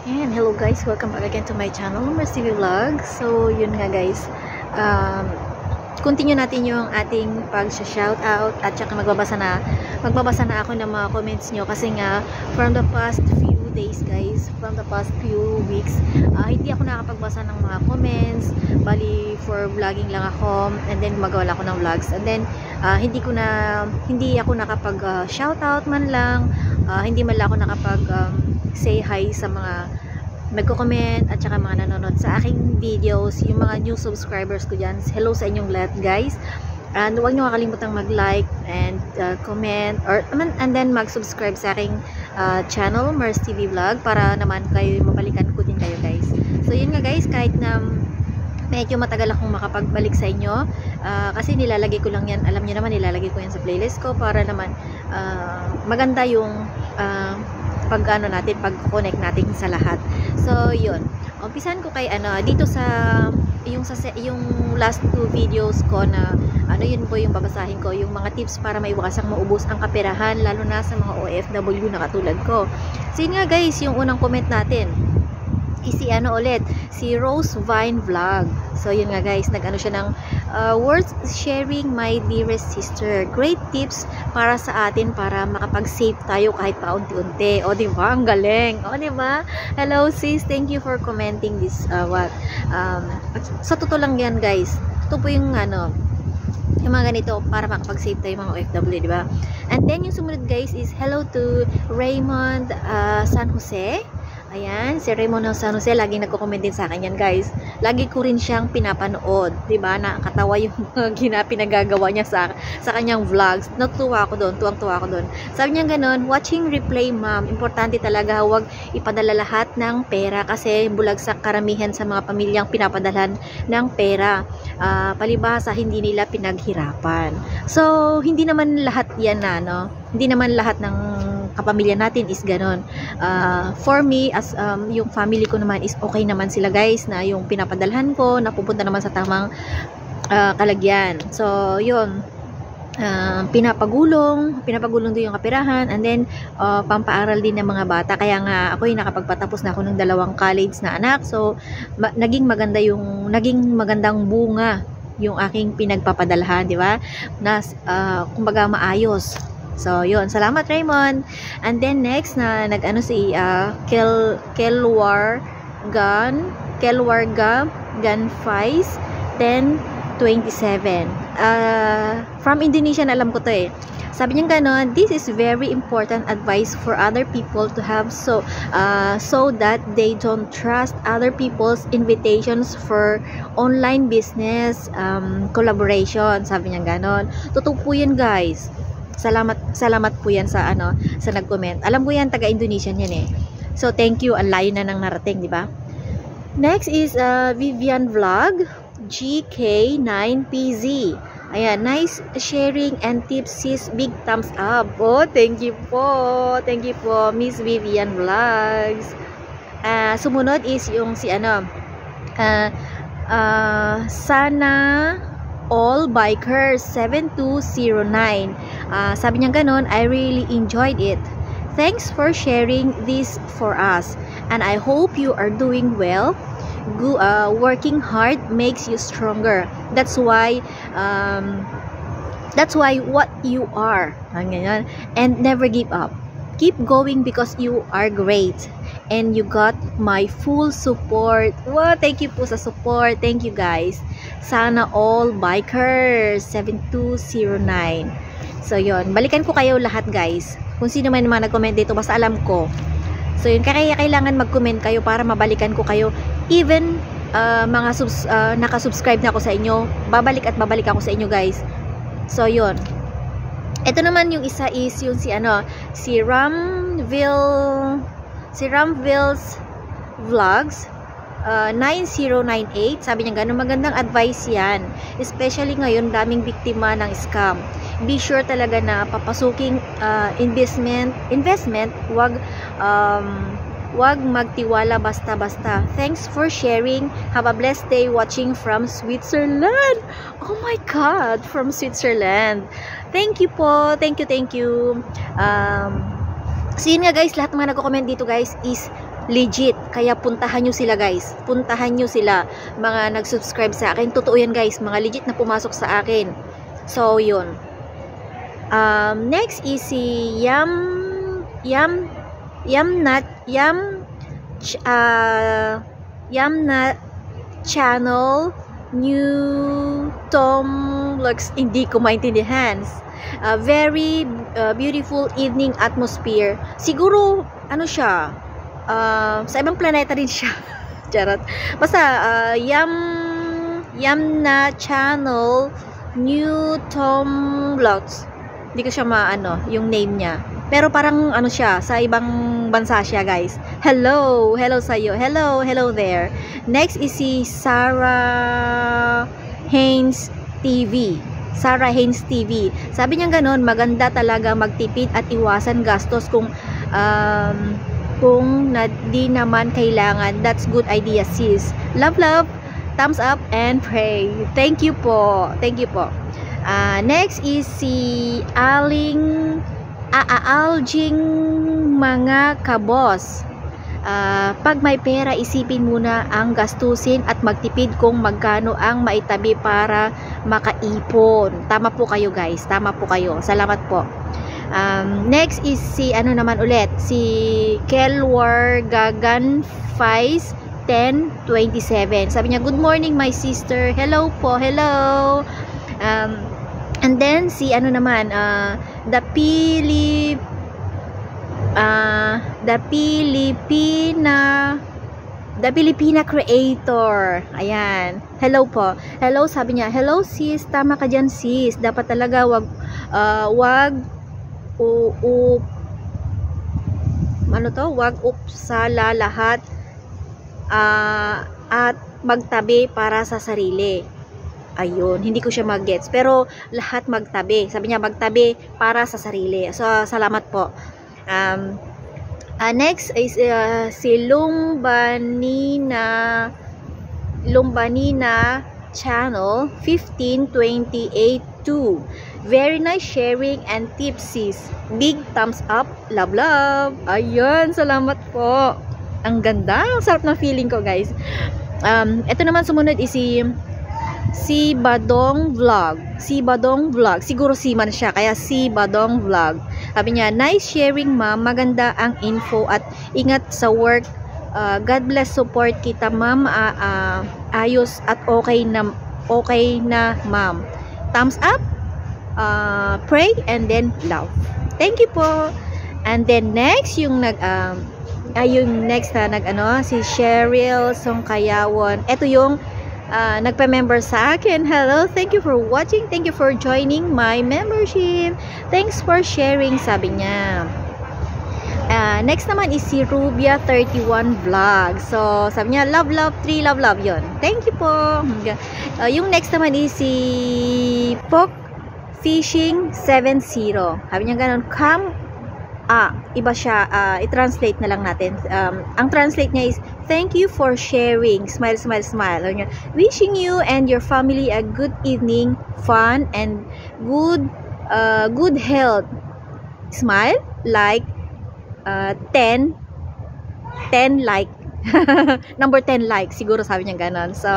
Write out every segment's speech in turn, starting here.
And hello guys, welcome back again to my channel, Mercy Vlog. So yun nga guys, continue natin yung ating pag-shoutout at saka magbabasa na ako ng mga comments nyo kasi nga from the past few days guys, from the past few weeks, hindi ako nakapagbasa ng mga comments. Bali for vlogging lang ako and then magawa ako ng vlogs and then hindi ako nakapag shoutout man lang, hindi man lang ako nakapag say hi sa mga nagko-comment at saka mga nanonood sa aking videos, yung mga new subscribers ko dyan. Hello sa inyong lahat guys, and huwag nyo kakalimutang mag-like and comment and then mag-subscribe sa aking channel, Mers TV Vlog, para naman kayo mabalikan ko din kayo guys. So yun nga guys, kahit na medyo matagal akong makapagbalik sa inyo, kasi nilalagay ko lang yan, alam niyo naman, nilalagay ko yan sa playlist ko para naman maganda yung pag-connect natin sa lahat. So yun, umpisan ko kay dito sa yung last two videos ko na yun po yung babasahin ko, yung mga tips para maiwasang maubos ang kaperahan lalo na sa mga OFW na katulad ko. So yun nga guys, yung unang comment natin si Rose Vine Vlog. So yun nga guys, nag-ano siya ng worth sharing my dearest sister. Great tips para sa atin para makapag-save tayo kahit paunti-unti. O diba? Ang galing. O diba? Hello sis, thank you for commenting this sa totoo lang yan guys. Ito po yung yung mga ganito para makapag-save tayo mga OFW, diba? And then yung sumunod guys is hello to Raymond San Jose. Ayan, si Raymond San Jose, laging nagko-comment din sa akin yan guys. Lagi ko rin siyang pinapanood, 'di ba? Nakakatawa yung mga pinagagawa niya sa kanyang vlogs. Natuwa ako doon, tuwang-tuwa ako doon. Sabi niya ganoon, watching replay ma'am, importante talaga huwag ipadala lahat ng pera kasi bulag sa karamihan sa mga pamilyang pinapadalhan ng pera. Palibhasa hindi nila pinaghirapan. So, hindi naman lahat 'yan hindi naman lahat ng kapamilya natin is ganon. For me, as yung family ko naman is okay naman sila guys, na yung pinapadalhan ko napupunta naman sa tamang kalagyan. So yun, pinapagulong din yung kaperahan and then pampaaral din ng mga bata. Kaya nga ako yung nakapagpatapos na ako ng 2 college na anak. So naging magandang bunga yung aking pinagpapadalhan, di ba? Kumbaga maayos. So, yun. Salamat, Raymond. And then, next, nag-ano si Kelwarga Ganfais 1027. From Indonesia, alam ko to eh. Sabi niya gano'n, this is very important advice for other people to have so that they don't trust other people's invitations for online business collaboration. Sabi niya gano'n. Totoo po yan, guys. Salamat po yan sa nag-comment. Alam ko yan, taga-Indonesian yan eh. So thank you, ang layo na nang narating, di ba? Next is Vivian Vlog GK9PZ. Ayan, nice sharing and tips sis, big thumbs up. Oh, thank you po Miss Vivian Vlogs. Sumunod is yung si Sana All Bikers 7209. Sabi niya ganon, I really enjoyed it. Thanks for sharing this for us. And I hope you are doing well. Working hard makes you stronger. That's why what you are. And never give up. Keep going because you are great. And you got my full support. Wow, thank you po sa support. Thank you guys. Sana All Bikers 7209. So yun, balikan ko kayo lahat guys. Kung sino man mga nag-comment dito, basta alam ko. So yun, kaya kailangan mag-comment kayo para mabalikan ko kayo. Even nakasubscribe na ako sa inyo, babalik ako sa inyo guys. So yun. Ito naman yung isa is yung si Ramville's Vlogs 9098. Sabi niya gano'n, magandang advice yan, especially ngayon daming biktima ng scam. Be sure talaga na papasuking investment, wag magtiwala basta-basta. Thanks for sharing. Have a blessed day watching from Switzerland. Oh my God, from Switzerland. Thank you po. Thank you. So yun nga guys, lahat ng mga nagko-comment dito guys is legit. Kaya puntahan nyo sila guys. Puntahan nyo sila, mga nag-subscribe sa akin. Totoo yan guys, mga legit na pumasok sa akin. So, yun. Next is si Yamnat Channel New Tom Lux. Hindi ko maintindihan. Very beautiful evening atmosphere. Siguro, ano siya, sa ibang planeta rin siya. Charot. Basta, Yamna Channel New Tom Lux. Hindi ko siya maano, yung name niya. Pero parang ano siya, sa ibang bansa siya guys. Hello sa'yo. Hello there. Next is si Sarah Haynes TV. Sarah Haynes TV. Sabi niya ganun, maganda talaga magtipid at iwasan gastos kung di naman kailangan. That's good idea sis. Love. Thumbs up and pray. Thank you po. Next is si Aljing mga kabos. Pag may pera, isipin muna ang gastusin at magtipid kung magkano ang maitabi para makaipon. Tama po kayo guys. Tama po kayo. Salamat po. Next is si ano naman ulit, si Kelwar Gagan Fais 1027. Sabi niya, good morning my sister. Hello po. Hello. And then si ano naman, the Filipina creator. Ayan. Hello po. Hello, sabi niya. Hello sis, tama ka dyan sis. Dapat talaga wag upsala lahat at magtabi para sa sarili. Ayun, hindi ko siya mag-gets. Pero lahat magtabi. Sabi niya magtabi para sa sarili. So, salamat po. Next is si Lumbanina Channel 15282. Very nice sharing and tips sis. Big thumbs up. Love. Ayun, salamat po. Ang ganda. Ang sarap ng feeling ko guys. Ito naman sumunod is si Badong Vlog. Siguro si man siya, kaya si Badong Vlog. Sabi niya, nice sharing ma'am. Maganda ang info at ingat sa work. God bless, support kita ma'am. Ayos at okay na ma'am. Thumbs up, pray, and then love. Thank you po. And then next, yung next na si Cheryl Songkayawon. Ito yung nagpa-member sa akin. Hello, thank you for watching, thank you for joining my membership, thanks for sharing, sabi niya. Next naman is si Rubia 31 Vlog. So sabi niya, love 3, love yun. Thank you po. Yung next naman is si Pok Fishing 70. Sabi niya ganun, come. Iba siya, i-translate na lang natin. Ang translate niya is, thank you for sharing. Smile. Wishing you and your family a good evening, fun, and good health. Smile, like, 10 like. Number 10 like. Siguro sabi niya ganon. So,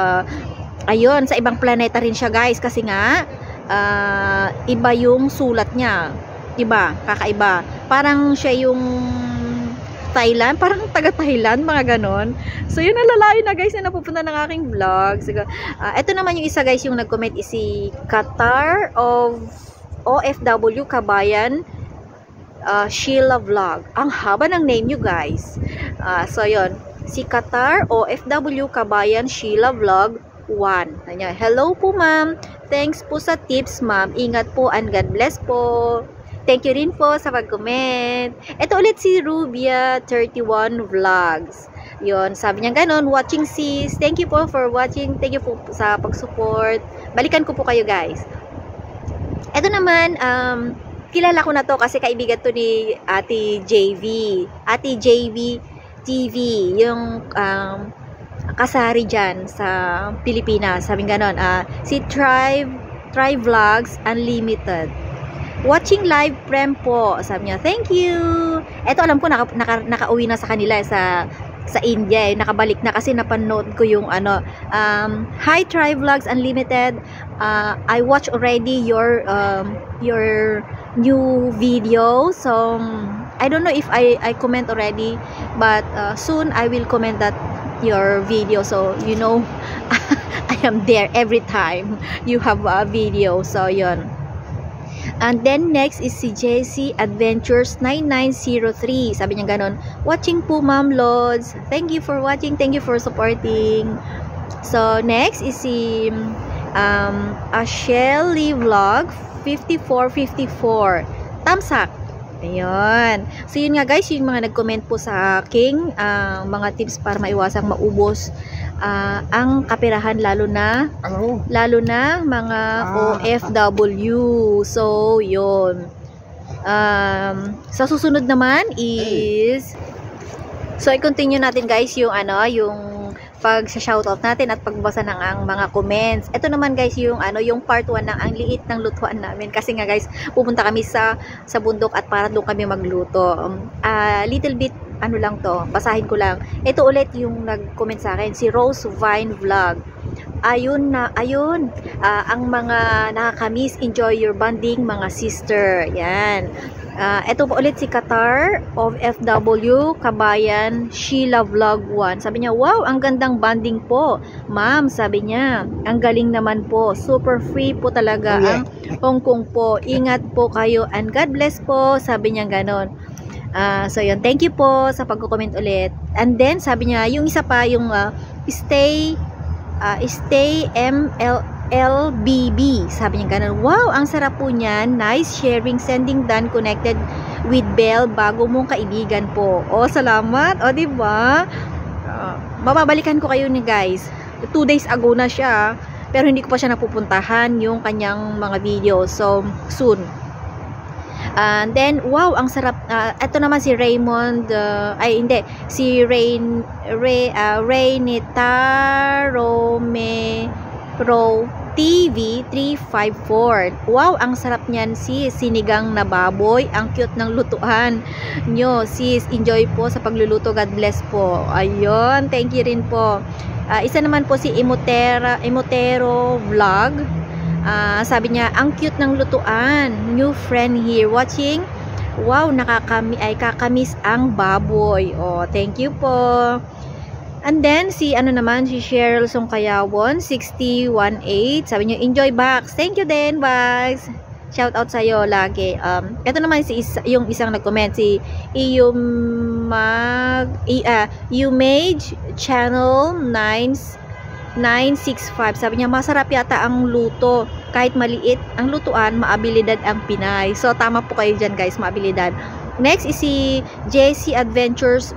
ayun, sa ibang planeta rin siya guys. Kasi nga, iba yung sulat niya. Diba? Kakaiba. Parang siya yung Thailand, parang taga-Thailand, mga ganon. So, yun ang lalayo na guys na napupunta ng aking vlog. So, ito naman yung isa guys, yung nag-comment is si Qatar of OFW Kabayan Sheila Vlog. Ang haba ng name nyo guys. So, yun. Si Qatar OFW Kabayan Sheila Vlog 1. Hello po ma'am. Thanks po sa tips ma'am. Ingat po and God bless po. Thank you rin po sa pag-comment. Ito ulit si Rubia 31 Vlogs. Yun, sabi niya ganon, watching sis. Thank you po for watching. Thank you po sa pag-support. Balikan ko po kayo guys. Ito naman, kilala ko na to kasi kaibigan to ni Ate JV. Ate JV TV. Yung kasari dyan sa Pilipinas. Sabi ganon, si Tribe Vlogs Unlimited. Watching live prem po. Sabi niya, thank you. Ito alam ko nakauwi na sa kanila sa sa India eh. Nakabalik na kasi napanood ko yung Hi Try Vlogs Unlimited. I watch already your new video. So I don't know if I comment already, but soon I will comment that your video, so you know I am there every time you have a video. So yon. And then next is si JC Adventures 9903. Sabi niya ganon, watching po Ma'am Lods, thank you for watching, thank you for supporting. So next is si Ashelly Vlog 5454, tamsak. Ayun. So yun nga guys, yung mga nag-comment po sa aking mga tips para maiwasang maubos ang kapirahan, lalo na mga OFW. So yun. Sa susunod naman is i-continue natin guys yung pag sa shoutout natin at pagbasa ng ang mga comments. Ito naman guys yung part 1 ng ang liit ng lutuan namin, kasi nga guys pupunta kami sa bundok at para doon kami magluto. Little bit lang to, basahin ko lang. Ito ulit yung nag-comment sa akin, si Rose Vine Vlog. Ayun, ang mga nakakamiss, enjoy your bonding mga sister. Yan. Ito po ulit si Qatar of FW Kabayan Sheila Vlog 1. Sabi niya, wow, ang gandang banding po ma'am. Sabi niya, ang galing naman po, super free po talaga ang Hong Kong po. Ingat po kayo and God bless po. Sabi niya ganon. So yun, thank you po sa pagko-comment ulit. And then sabi niya, yung isa pa, yung stay LBB. Sabi niya ganun, wow, ang sarap po niyan, nice sharing, sending done, connected with Bell, bago mong kaibigan po. O, salamat. O, diba? Mababalikan ko kayo ni guys. 2 days ago na siya, pero hindi ko pa siya napupuntahan yung kanyang mga video. So, soon. And then, wow, ang sarap. Ito naman si Raymond, si Raynita Romero TV 354. Wow, ang sarap niyan sis, sinigang na baboy, ang cute ng lutuan nyo sis, enjoy po sa pagluluto, God bless po. Ayun, thank you rin po. Isa naman po si Imotero Vlog. Sabi niya, ang cute ng lutuan, new friend here watching. Wow, kakamis ang baboy. Oh, thank you po. And then, si Cheryl Songkayawon, 6018. Sabi niyo, enjoy Bax. Thank you din, Bax. Shout out sa'yo lagi. Ito naman yung isang nag-comment, si Umage Channel 965. Sabi niya, masarap yata ang luto. Kahit maliit ang lutuan, maabilidad ang Pinay. So, tama po kayo dyan guys, maabilidad. Next is si JC Adventures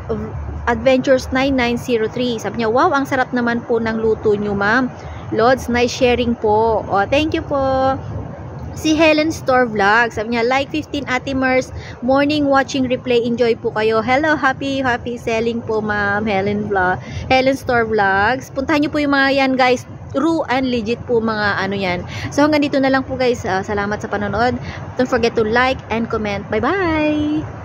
9903. Sabi niya, wow, ang sarap naman po ng luto nyo, ma'am. Lods, nice sharing po. O, thank you po. Si Helen Store Vlog. Sabi niya, like 15 Ate Mers. Morning watching replay. Enjoy po kayo. Hello, happy selling po, ma'am. Helen Store Vlogs. Puntahan niyo po yung mga yan, guys. True and legit po mga yan. So, hanggang dito na lang po, guys. Salamat sa panonood. Don't forget to like and comment. Bye-bye!